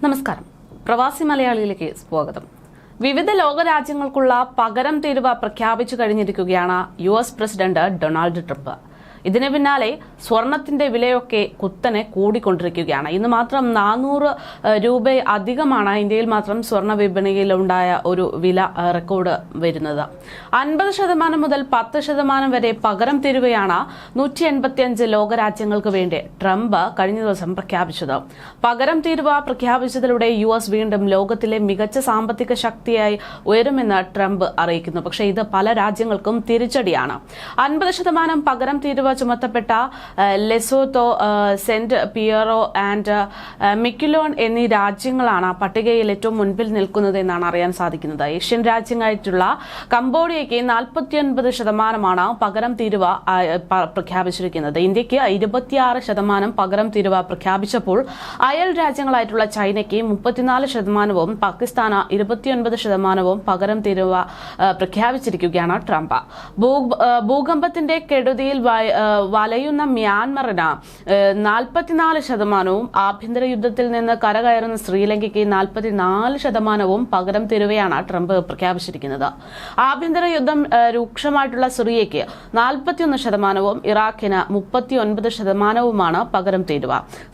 നമസ്കാരം. പ്രവാസി മലയാളിയിലേക്ക് സ്വാഗതം. വിവിധ ലോകരാജ്യങ്ങൾക്കുള്ള പകരം തീരുവ പ്രഖ്യാപിച്ചു കഴിഞ്ഞിരിക്കുകയാണ് US പ്രസിഡന്റ് ഡൊണാൾഡ് ട്രംപ്. ഇതിന് പിന്നാലെ സ്വർണത്തിന്റെ വിലയൊക്കെ കുത്തനെ കൂടിക്കൊണ്ടിരിക്കുകയാണ്. ഇന്ന് മാത്രം 400 രൂപ അധികമാണ് ഇന്ത്യയിൽ മാത്രം സ്വർണ്ണ വിപണിയിൽ ഉണ്ടായ ഒരു വില റെക്കോർഡ് വരുന്നത്. 50% മുതൽ 10% വരെ പകരം തീരുവയാണ് 185 ലോകരാജ്യങ്ങൾക്ക് വേണ്ടി ട്രംപ് കഴിഞ്ഞ ദിവസം പ്രഖ്യാപിച്ചത്. പകരം തീരുവ പ്രഖ്യാപിച്ചതിലൂടെ US വീണ്ടും ലോകത്തിലെ മികച്ച സാമ്പത്തിക ശക്തിയായി ഉയരുമെന്ന് ട്രംപ് അറിയിക്കുന്നു. പക്ഷേ ഇത് പല രാജ്യങ്ങൾക്കും തിരിച്ചടിയാണ്. 50% പകരം തീരുവ ചുമത്തപ്പെട്ട ലെസോത്തോ, സെന്റ് പിയറോ ആൻഡ് മിക്യുലോൺ എന്നീ രാജ്യങ്ങളാണ് പട്ടികയിൽ ഏറ്റവും മുൻപിൽ നിൽക്കുന്നത് എന്നാണ് അറിയാൻ സാധിക്കുന്നത്. ഏഷ്യൻ രാജ്യങ്ങളായിട്ടുള്ള കംബോഡിയയ്ക്ക് 49% പകരം തീരുവ പ്രഖ്യാപിച്ചിരിക്കുന്നത്. ഇന്ത്യക്ക് 26% പകരം തീരുവ പ്രഖ്യാപിച്ചപ്പോൾ അയൽ രാജ്യങ്ങളായിട്ടുള്ള ചൈനയ്ക്ക് 34%, പാകിസ്ഥാന് 29% പകരം തീരുവ പ്രഖ്യാപിച്ചിരിക്കുകയാണ് ട്രംപ്. ഭൂകമ്പത്തിന്റെ കെടുതിയിൽ വലയുന്ന മ്യാൻമറിന് 44%, ആഭ്യന്തര യുദ്ധത്തിൽ നിന്ന് കരകയറുന്ന ശ്രീലങ്കയ്ക്ക് 44% പകരം തീരുവയാണ് ട്രംപ് പ്രഖ്യാപിച്ചിരിക്കുന്നത്. ആഭ്യന്തര യുദ്ധം രൂക്ഷമായിട്ടുള്ള സിറിയയ്ക്ക് 41%, ഇറാഖിന് 39%, പകരം തീരുവ.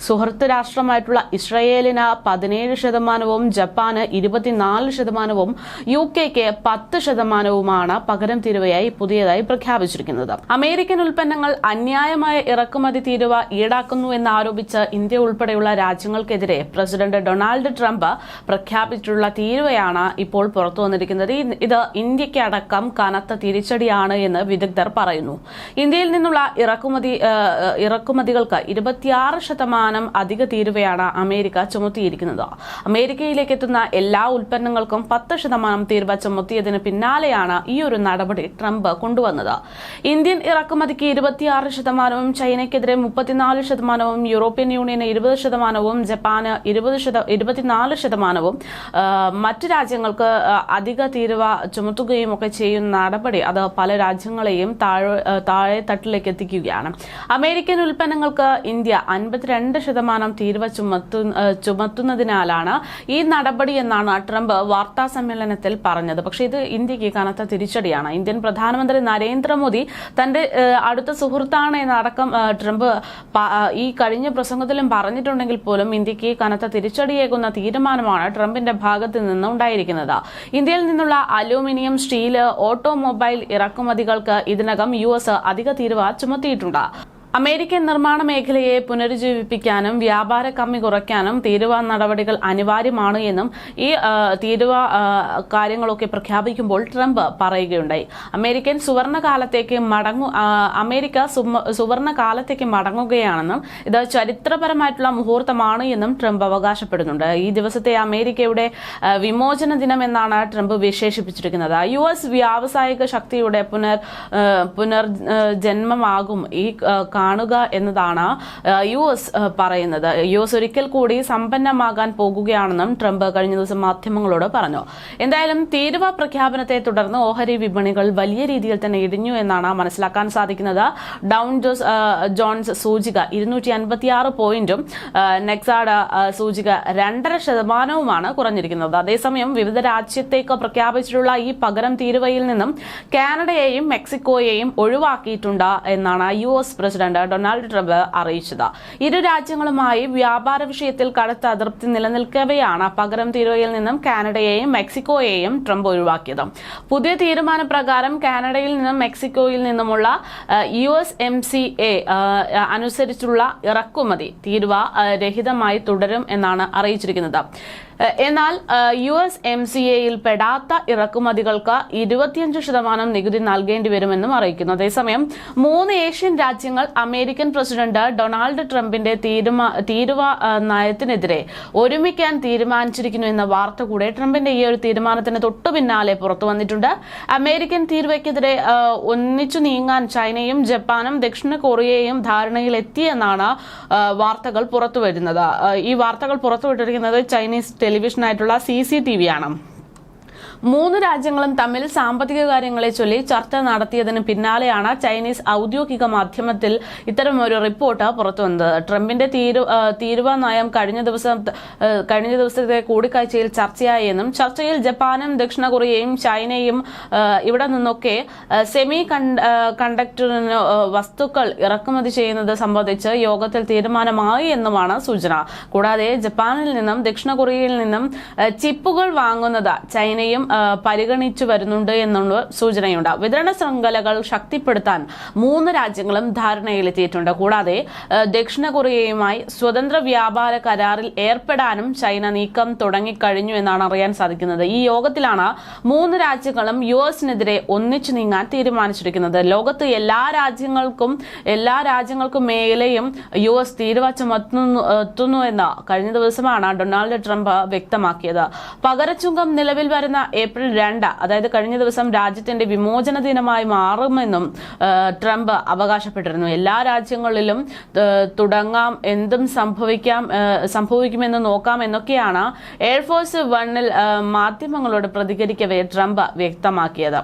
സുഹൃത്ത് രാഷ്ട്രമായിട്ടുള്ള ഇസ്രയേലിന് 17%, ജപ്പാന് 24%, UKയ്ക്ക് 10% പകരം തീരുവയായി പുതിയതായി പ്രഖ്യാപിച്ചിരിക്കുന്നത്. അമേരിക്കൻ ഉൽപ്പന്നങ്ങൾ അന്യായമായ ഇറക്കുമതി തീരുവ ഈടാക്കുന്നു എന്നാരോപിച്ച് ഇന്ത്യ ഉൾപ്പെടെയുള്ള രാജ്യങ്ങൾക്കെതിരെ പ്രസിഡന്റ് ഡൊണാൾഡ് ട്രംപ് പ്രഖ്യാപിച്ചിട്ടുള്ള തീരുവയാണ് ഇപ്പോൾ പുറത്തു വന്നിരിക്കുന്നത്. ഇത് ഇന്ത്യക്ക് അടക്കം കനത്ത തിരിച്ചടിയാണ് എന്ന് വിദഗ്ധർ പറയുന്നു. ഇന്ത്യയിൽ നിന്നുള്ള ഇറക്കുമതികൾക്ക് 26% അധിക തീരുവയാണ് അമേരിക്ക ചുമത്തിയിരിക്കുന്നത്. അമേരിക്കയിലേക്ക് എത്തുന്ന എല്ലാ ഉൽപ്പന്നങ്ങൾക്കും 10% തീരുവ ചുമത്തിയതിന് പിന്നാലെയാണ് ഈ ഒരു നടപടി ട്രംപ് കൊണ്ടുവന്നത്. ഇന്ത്യൻ ഇറക്കുമതിക്ക് 26%, ചൈനയ്ക്കെതിരെ 34%, യൂറോപ്യൻ യൂണിയന് 20%, ജപ്പാന് 24%, മറ്റ് രാജ്യങ്ങൾക്ക് അധിക തീരുവ ചുമത്തുകയും ഒക്കെ ചെയ്യുന്ന നടപടി അത് പല രാജ്യങ്ങളെയും താഴെ തട്ടിലേക്ക് എത്തിക്കുകയാണ്. അമേരിക്കൻ ഉൽപ്പന്നങ്ങൾക്ക് ഇന്ത്യ 52% തീരുവ ചുമത്തുന്നതിനാലാണ് ഈ നടപടി എന്നാണ് ട്രംപ് വാർത്താ സമ്മേളനത്തിൽ പറഞ്ഞത്. പക്ഷേ ഇത് ഇന്ത്യക്ക് കനത്ത തിരിച്ചടിയാണ്. ഇന്ത്യൻ പ്രധാനമന്ത്രി നരേന്ദ്രമോദി തന്റെ അടുത്ത സുഹൃത്താണ് എന്നടക്കം ട്രംപ് ഈ കഴിഞ്ഞ പ്രസംഗത്തിലും പറഞ്ഞിട്ടുണ്ടെങ്കിൽ പോലും ഇന്ത്യക്ക് കനത്ത തിരിച്ചടിയേകുന്ന തീരുമാനമാണ് ട്രംപിന്റെ ഭാഗത്ത് നിന്ന് ഉണ്ടായിരിക്കുന്നത്. ഇന്ത്യയിൽ നിന്നുള്ള അലൂമിനിയം, സ്റ്റീല്, ഓട്ടോമൊബൈൽ ഇറക്കുമതികൾക്ക് ഇതിനകം US അധിക തീരുവ ചുമത്തിയിട്ടുണ്ട്. അമേരിക്കൻ നിർമ്മാണ മേഖലയെ പുനരുജ്ജീവിപ്പിക്കാനും വ്യാപാര കമ്മി കുറയ്ക്കാനും തീരുവ നടപടികൾ അനിവാര്യമാണ് എന്നും ഈ തീരുവ കാര്യങ്ങളൊക്കെ പ്രഖ്യാപിക്കുമ്പോൾ ട്രംപ് പറയുകയുണ്ടായി. അമേരിക്ക സുവർണ കാലത്തേക്ക് മടങ്ങുകയാണെന്നും ഇത് ചരിത്രപരമായിട്ടുള്ള മുഹൂർത്തമാണ് എന്നും ട്രംപ് അവകാശപ്പെടുന്നുണ്ട്. ഈ ദിവസത്തെ അമേരിക്കയുടെ വിമോചന ദിനം എന്നാണ് ട്രംപ് വിശേഷിപ്പിച്ചിരിക്കുന്നത്. US വ്യാവസായിക ശക്തിയുടെ പുനർജന്മമാകും ഈ കാണുക എന്നതാണ് US പറയുന്നത്. US ഒരിക്കൽ കൂടി സമ്പന്നമാകാൻ പോകുകയാണെന്നും ട്രംപ് കഴിഞ്ഞ ദിവസം മാധ്യമങ്ങളോട് പറഞ്ഞു. എന്തായാലും തീരുവ പ്രഖ്യാപനത്തെ തുടർന്ന് ഓഹരി വിപണികൾ വലിയ രീതിയിൽ തന്നെ ഇടിഞ്ഞു എന്നാണ് മനസ്സിലാക്കാൻ സാധിക്കുന്നത്. ഡൗൺ ജോൺസ് സൂചിക 256 പോയിന്റും നെക്സാഡ് സൂചിക 2.5% കുറഞ്ഞിരിക്കുന്നത്. അതേസമയം വിവിധ രാജ്യത്തേക്ക് പ്രഖ്യാപിച്ചിട്ടുള്ള ഈ പകരം തീരുവയിൽ നിന്നും കാനഡയെയും മെക്സിക്കോയെയും ഒഴിവാക്കിയിട്ടുണ്ട് എന്നാണ് US പ്രസിഡന്റ് ഡൊണാൾഡ് ട്രംപ് അറിയിച്ചത്. ഇരു രാജ്യങ്ങളുമായി വ്യാപാര വിഷയത്തിൽ കടുത്ത അതൃപ്തി നിലനിൽക്കവെയാണ് പകരം തീരുവയിൽ നിന്നും കാനഡയെയും മെക്സിക്കോയെയും ട്രംപ് ഒഴിവാക്കിയത്. പുതിയ തീരുമാനപ്രകാരം കാനഡയിൽ നിന്നും മെക്സിക്കോയിൽ നിന്നുമുള്ള USMCA അനുസരിച്ചുള്ള ഇറക്കുമതി തീരുവ രഹിതമായി തുടരും എന്നാണ് അറിയിച്ചിരിക്കുന്നത്. എന്നാൽ USMCAയിൽ പെടാത്ത ഇറക്കുമതികൾക്ക് 25% നികുതി നൽകേണ്ടി വരുമെന്നും അറിയിക്കുന്നു. അതേസമയം 3 ഏഷ്യൻ രാജ്യങ്ങൾ അമേരിക്കൻ പ്രസിഡന്റ് ഡൊണാൾഡ് ട്രംപിന്റെ തീരുവ നയത്തിനെതിരെ ഒരുമിക്കാൻ തീരുമാനിച്ചിരിക്കുന്നു എന്ന വാർത്ത കൂടെ ട്രംപിന്റെ ഈ ഒരു തീരുമാനത്തിന് തൊട്ടു പിന്നാലെ പുറത്തു വന്നിട്ടുണ്ട്. അമേരിക്കൻ തീരുവയ്ക്കെതിരെ ഒന്നിച്ചു നീങ്ങാൻ ചൈനയും ജപ്പാനും ദക്ഷിണ കൊറിയയും ധാരണയിലെത്തിയെന്നാണ് വാർത്തകൾ പുറത്തുവരുന്നത്. ഈ വാർത്തകൾ പുറത്തുവിട്ടിരിക്കുന്നത് ചൈനീസ് ടെലിവിഷനായിട്ടുള്ള CCTV ആണ്. മൂന്ന് രാജ്യങ്ങളും തമ്മിൽ സാമ്പത്തിക കാര്യങ്ങളെ ചൊല്ലി ചർച്ച നടത്തിയതിന് പിന്നാലെയാണ് ചൈനീസ് ഔദ്യോഗിക മാധ്യമത്തിൽ ഇത്തരമൊരു റിപ്പോർട്ട് പുറത്തുവന്നത്. ട്രംപിന്റെ തീരുവ നയം കഴിഞ്ഞ ദിവസത്തെ കൂടിക്കാഴ്ചയിൽ ചർച്ചയായി എന്നും ചർച്ചയിൽ ജപ്പാനും ദക്ഷിണ കൊറിയയും ചൈനയും ഇവിടെ നിന്നൊക്കെ സെമി കണ്ടക്ടറിന് വസ്തുക്കൾ ഇറക്കുമതി ചെയ്യുന്നത് സംബന്ധിച്ച് യോഗത്തിൽ തീരുമാനമായി എന്നുമാണ് സൂചന. കൂടാതെ ജപ്പാനിൽ നിന്നും ദക്ഷിണ കൊറിയയിൽ നിന്നും ചിപ്പുകൾ വാങ്ങുന്നത് ചൈനയും പരിഗണിച്ചു വരുന്നുണ്ട് എന്നുള്ള സൂചനയുണ്ട്. വിതരണ ശൃംഖലകൾ ശക്തിപ്പെടുത്താൻ മൂന്ന് രാജ്യങ്ങളും ധാരണയിലെത്തിയിട്ടുണ്ട്. കൂടാതെ ദക്ഷിണ കൊറിയയുമായി സ്വതന്ത്ര വ്യാപാര കരാറിൽ ഏർപ്പെടാനും ചൈന നീക്കം തുടങ്ങിക്കഴിഞ്ഞു എന്നാണ് അറിയാൻ സാധിക്കുന്നത്. ഈ യോഗത്തിലാണ് മൂന്ന് രാജ്യങ്ങളും യുഎസിനെതിരെ ഒന്നിച്ചു നീങ്ങാൻ തീരുമാനിച്ചിരിക്കുന്നത്. ലോകത്ത് എല്ലാ രാജ്യങ്ങൾക്കും മേലെയും യുഎസ് തീരുവ ചുമത്തുന്നുവെന്ന് കഴിഞ്ഞ ദിവസമാണ് ഡൊണാൾഡ് ട്രംപ് വ്യക്തമാക്കിയത്. പകരച്ചുങ്കം നിലവിൽ വരുന്ന ഏപ്രിൽ 2, അതായത് കഴിഞ്ഞ ദിവസം രാജ്യത്തിന്റെ വിമോചന ദിനമായി മാറുമെന്നും ട്രംപ് അവകാശപ്പെട്ടിരുന്നു. എല്ലാ രാജ്യങ്ങളിലും തുടങ്ങാം, എന്തും സംഭവിക്കുമെന്ന് നോക്കാം എന്നൊക്കെയാണ് എയർഫോഴ്സ് 1 മാധ്യമങ്ങളോട് പ്രതികരിക്കവേ ട്രംപ് വ്യക്തമാക്കിയത്.